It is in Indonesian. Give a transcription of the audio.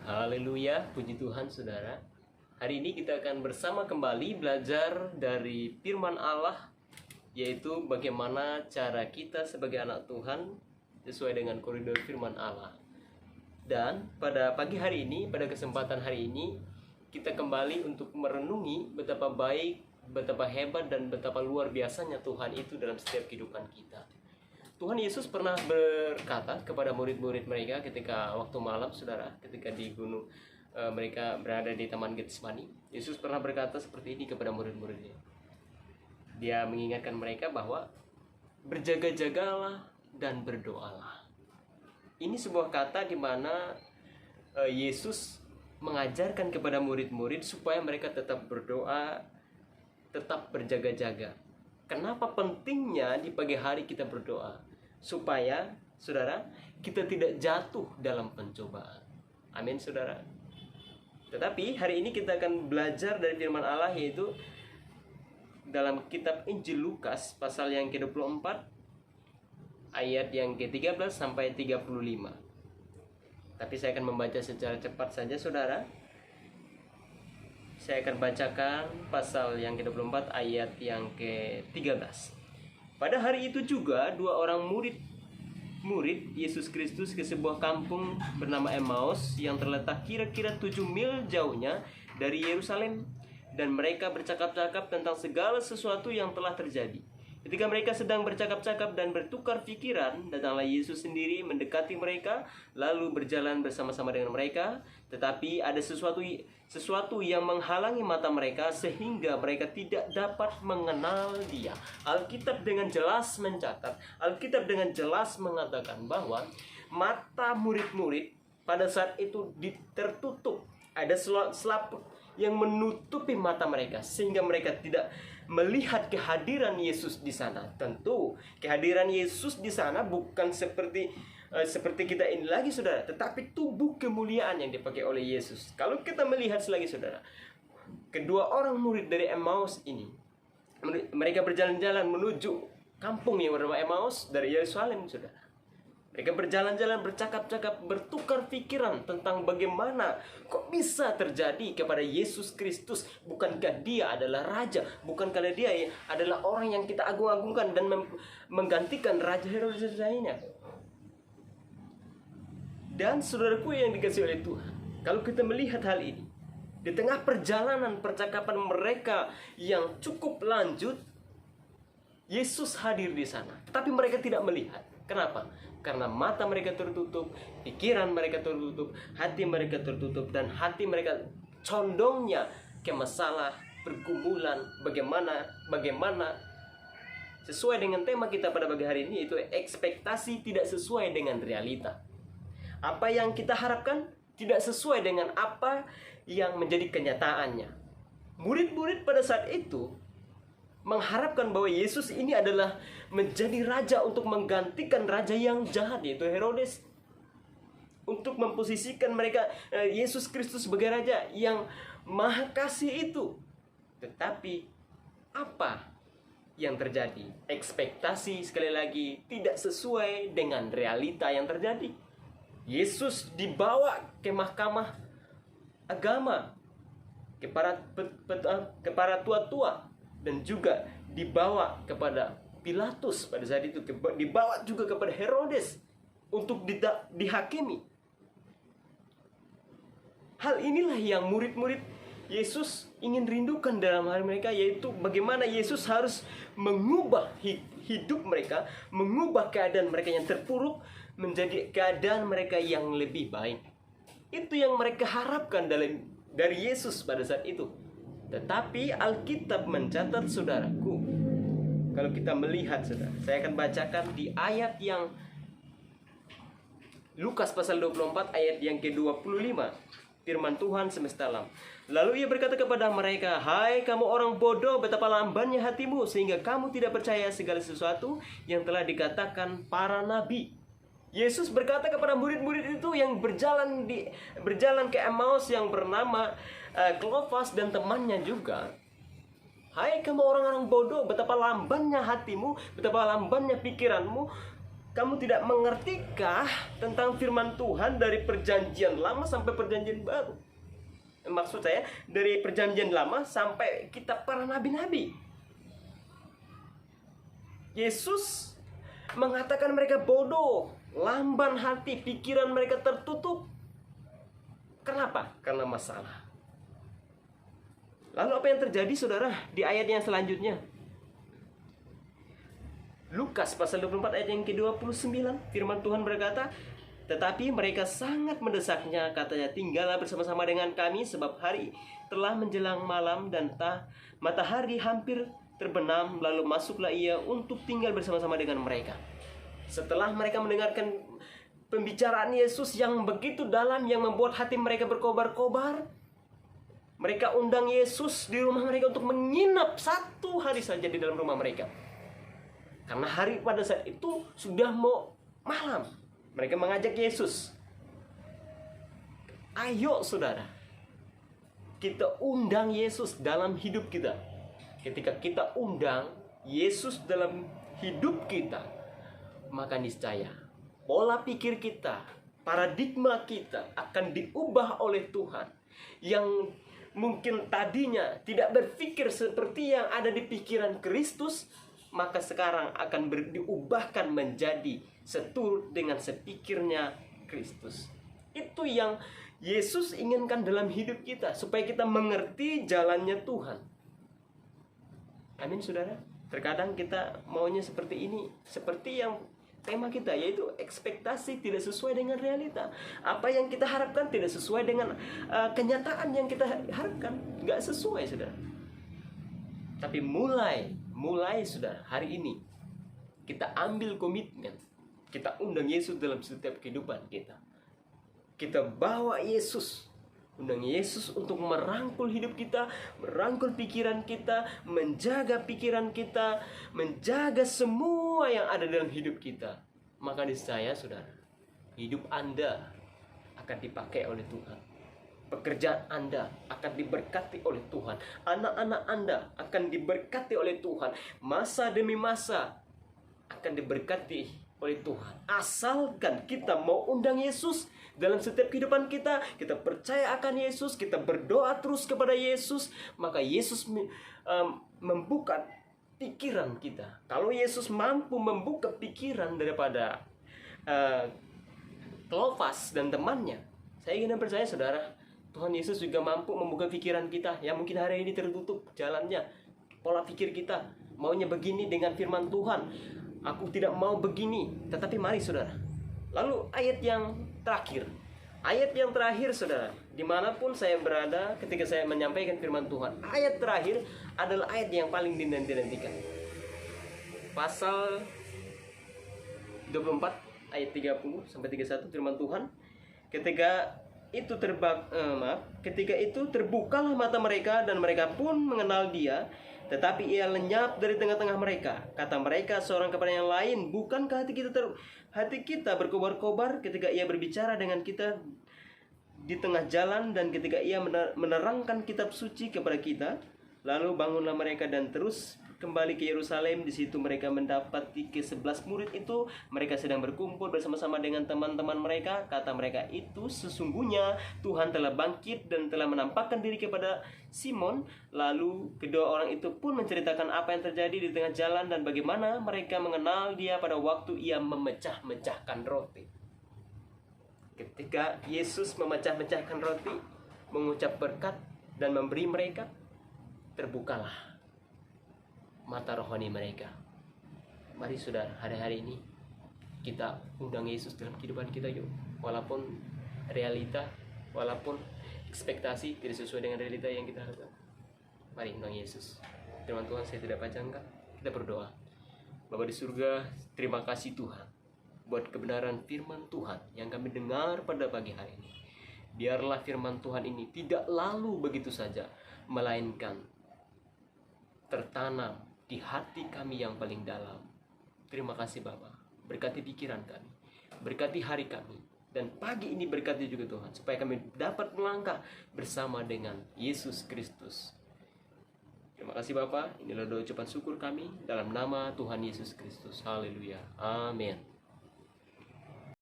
Haleluya, puji Tuhan saudara. Hari ini kita akan bersama kembali belajar dari firman Allah, yaitu bagaimana cara kita sebagai anak Tuhan sesuai dengan koridor firman Allah. Dan pada pagi hari ini, pada kesempatan hari ini, kita kembali untuk merenungi betapa baik, betapa hebat, dan betapa luar biasanya Tuhan itu dalam setiap kehidupan kita. Tuhan Yesus pernah berkata kepada murid-murid mereka ketika waktu malam, saudara, ketika di gunung mereka berada di Taman Getsemani. Yesus pernah berkata seperti ini kepada murid-muridnya. Dia mengingatkan mereka bahwa berjaga-jagalah dan berdoalah. Ini sebuah kata di mana Yesus mengajarkan kepada murid-murid supaya mereka tetap berdoa, tetap berjaga-jaga. Kenapa pentingnya di pagi hari kita berdoa? Supaya, saudara, kita tidak jatuh dalam pencobaan. Amin, saudara. Tetapi hari ini kita akan belajar dari firman Allah, yaitu dalam kitab Injil Lukas pasal yang ke-24 ayat yang ke-13 sampai 35. Tapi saya akan membaca secara cepat saja, saudara. Saya akan bacakan pasal yang ke-24 ayat yang ke-13. Pada hari itu juga dua orang murid Yesus Kristus ke sebuah kampung bernama Emmaus yang terletak kira-kira 7 mil jauhnya dari Yerusalem, dan mereka bercakap-cakap tentang segala sesuatu yang telah terjadi. Ketika mereka sedang bercakap-cakap dan bertukar pikiran, datanglah Yesus sendiri mendekati mereka, lalu berjalan bersama-sama dengan mereka. Tetapi ada sesuatu yang menghalangi mata mereka sehingga mereka tidak dapat mengenal Dia. Alkitab dengan jelas mencatat, Alkitab dengan jelas mengatakan bahwa mata murid-murid pada saat itu tertutup. Ada selaput yang menutupi mata mereka sehingga mereka tidak melihat kehadiran Yesus di sana. Tentu kehadiran Yesus di sana bukan seperti kita ini lagi, saudara, tetapi tubuh kemuliaan yang dipakai oleh Yesus. Kalau kita melihat lagi, saudara, kedua orang murid dari Emmaus ini, mereka berjalan-jalan menuju kampung yang bernama Emmaus dari Yerusalem, saudara. Mereka berjalan-jalan, bercakap-cakap, bertukar pikiran tentang bagaimana kok bisa terjadi kepada Yesus Kristus. Bukankah Dia adalah Raja? Bukankah Dia adalah orang yang kita agung-agungkan dan menggantikan Raja Herodes lainnya? Dan saudaraku yang dikasihi oleh Tuhan, kalau kita melihat hal ini, di tengah perjalanan percakapan mereka yang cukup lanjut, Yesus hadir di sana. Tetapi mereka tidak melihat. Kenapa? Karena mata mereka tertutup, pikiran mereka tertutup, hati mereka tertutup, dan hati mereka condongnya ke masalah pergumulan. Bagaimana sesuai dengan tema kita pada pagi hari ini, itu ekspektasi tidak sesuai dengan realita. Apa yang kita harapkan tidak sesuai dengan apa yang menjadi kenyataannya. Murid-murid pada saat itu mengharapkan bahwa Yesus ini adalah menjadi raja untuk menggantikan raja yang jahat, yaitu Herodes. Untuk memposisikan mereka Yesus Kristus sebagai raja yang maha kasih itu. Tetapi apa yang terjadi? Ekspektasi sekali lagi tidak sesuai dengan realita yang terjadi. Yesus dibawa ke mahkamah agama, ke para tua-tua, dan juga dibawa kepada Pilatus pada saat itu, dibawa juga kepada Herodes untuk dihakimi. Hal inilah yang murid-murid Yesus ingin rindukan dalam hati mereka, yaitu bagaimana Yesus harus mengubah hidup mereka, mengubah keadaan mereka yang terpuruk menjadi keadaan mereka yang lebih baik. Itu yang mereka harapkan dari Yesus pada saat itu. Tetapi Alkitab mencatat, saudaraku, kalau kita melihat, saudara, saya akan bacakan di ayat yang Lukas pasal 24 ayat yang ke-25. Firman Tuhan semesta alam. Lalu ia berkata kepada mereka, "Hai kamu orang bodoh, betapa lambannya hatimu sehingga kamu tidak percaya segala sesuatu yang telah dikatakan para nabi." Yesus berkata kepada murid-murid itu yang berjalan ke Emmaus yang bernama Kleopas dan temannya juga, "Hai kamu orang-orang bodoh, betapa lambannya hatimu, betapa lambannya pikiranmu Kamu tidak mengertikah tentang firman Tuhan dari perjanjian lama sampai perjanjian baru? Maksud saya dari perjanjian lama sampai kitab para nabi-nabi. Yesus mengatakan mereka bodoh, lamban hati, pikiran mereka tertutup. Kenapa? Karena masalah. Lalu apa yang terjadi, saudara, di ayat yang selanjutnya? Lukas pasal 24 ayat yang ke-29, firman Tuhan berkata, tetapi mereka sangat mendesaknya, katanya, tinggallah bersama-sama dengan kami, sebab hari telah menjelang malam dan matahari hampir terbenam. Lalu masuklah ia untuk tinggal bersama-sama dengan mereka. Setelah mereka mendengarkan pembicaraan Yesus yang begitu dalam, yang membuat hati mereka berkobar-kobar, mereka undang Yesus di rumah mereka untuk menginap 1 hari saja di dalam rumah mereka. Karena hari pada saat itu sudah mau malam. Mereka mengajak Yesus, ayo saudara, kita undang Yesus dalam hidup kita. Ketika kita undang Yesus dalam hidup kita, maka niscaya pola pikir kita, paradigma kita akan diubah oleh Tuhan. Yang mungkin tadinya tidak berpikir seperti yang ada di pikiran Kristus, maka sekarang akan diubahkan menjadi seturut dengan sepikirnya Kristus. Itu yang Yesus inginkan dalam hidup kita, supaya kita mengerti jalannya Tuhan. Amin, saudara. Terkadang kita maunya seperti ini, seperti yang tema kita, yaitu ekspektasi tidak sesuai dengan realita. Apa yang kita harapkan tidak sesuai dengan kenyataan yang kita harapkan. Gak sesuai, saudara. Tapi mulai saudara, hari ini kita ambil komitmen, kita undang Yesus dalam setiap kehidupan kita. Kita bawa Yesus, undang Yesus untuk merangkul hidup kita, merangkul pikiran kita, menjaga pikiran kita, menjaga semua yang ada dalam hidup kita. Maka niscaya saudara, hidup Anda akan dipakai oleh Tuhan. Pekerjaan Anda akan diberkati oleh Tuhan. Anak-anak Anda akan diberkati oleh Tuhan. Masa demi masa akan diberkati oleh Tuhan. Asalkan kita mau undang Yesus dalam setiap kehidupan kita, kita percaya akan Yesus, kita berdoa terus kepada Yesus, maka Yesus membuka pikiran kita. Kalau Yesus mampu membuka pikiran daripada Kleopas dan temannya, saya ingin percaya saudara, Tuhan Yesus juga mampu membuka pikiran kita yang mungkin hari ini tertutup jalannya, pola pikir kita maunya begini dengan firman Tuhan. Aku tidak mau begini, tetapi mari saudara. Lalu ayat yang terakhir saudara, dimanapun saya berada ketika saya menyampaikan firman Tuhan, ayat terakhir adalah ayat yang paling dinanti-nantikan. Pasal 24 ayat 30 sampai 31 firman Tuhan, ketika itu terbukalah mata mereka dan mereka pun mengenal Dia, tetapi Ia lenyap dari tengah-tengah mereka. Kata mereka seorang kepada yang lain, bukankah hati kita berkobar-kobar ketika Ia berbicara dengan kita di tengah jalan dan ketika Ia menerangkan kitab suci kepada kita? Lalu bangunlah mereka dan terus kembali ke Yerusalem. Di situ mereka mendapati ke-11 murid itu. Mereka sedang berkumpul bersama-sama dengan teman-teman mereka. Kata mereka itu, sesungguhnya Tuhan telah bangkit dan telah menampakkan diri kepada Simon. Lalu kedua orang itu pun menceritakan apa yang terjadi di tengah jalan dan bagaimana mereka mengenal Dia pada waktu Ia memecah-mecahkan roti. Ketika Yesus memecah-mecahkan roti, mengucap berkat dan memberi mereka, terbukalah mata rohani mereka. Mari saudara, hari-hari ini kita undang Yesus dalam kehidupan kita yuk. Walaupun realita, walaupun ekspektasi tidak sesuai dengan realita yang kita harapkan, mari undang Yesus. Firman Tuhan saya tidak panjangkan, kita berdoa. Bapa di surga, terima kasih Tuhan buat kebenaran firman Tuhan yang kami dengar pada pagi hari ini. Biarlah firman Tuhan ini tidak lalu begitu saja, melainkan tertanam di hati kami yang paling dalam. Terima kasih Bapa. Berkati pikiran kami, berkati hari kami, dan pagi ini berkati juga Tuhan, supaya kami dapat melangkah bersama dengan Yesus Kristus. Terima kasih Bapa. Inilah doa ucapan syukur kami dalam nama Tuhan Yesus Kristus. Haleluya. Amin.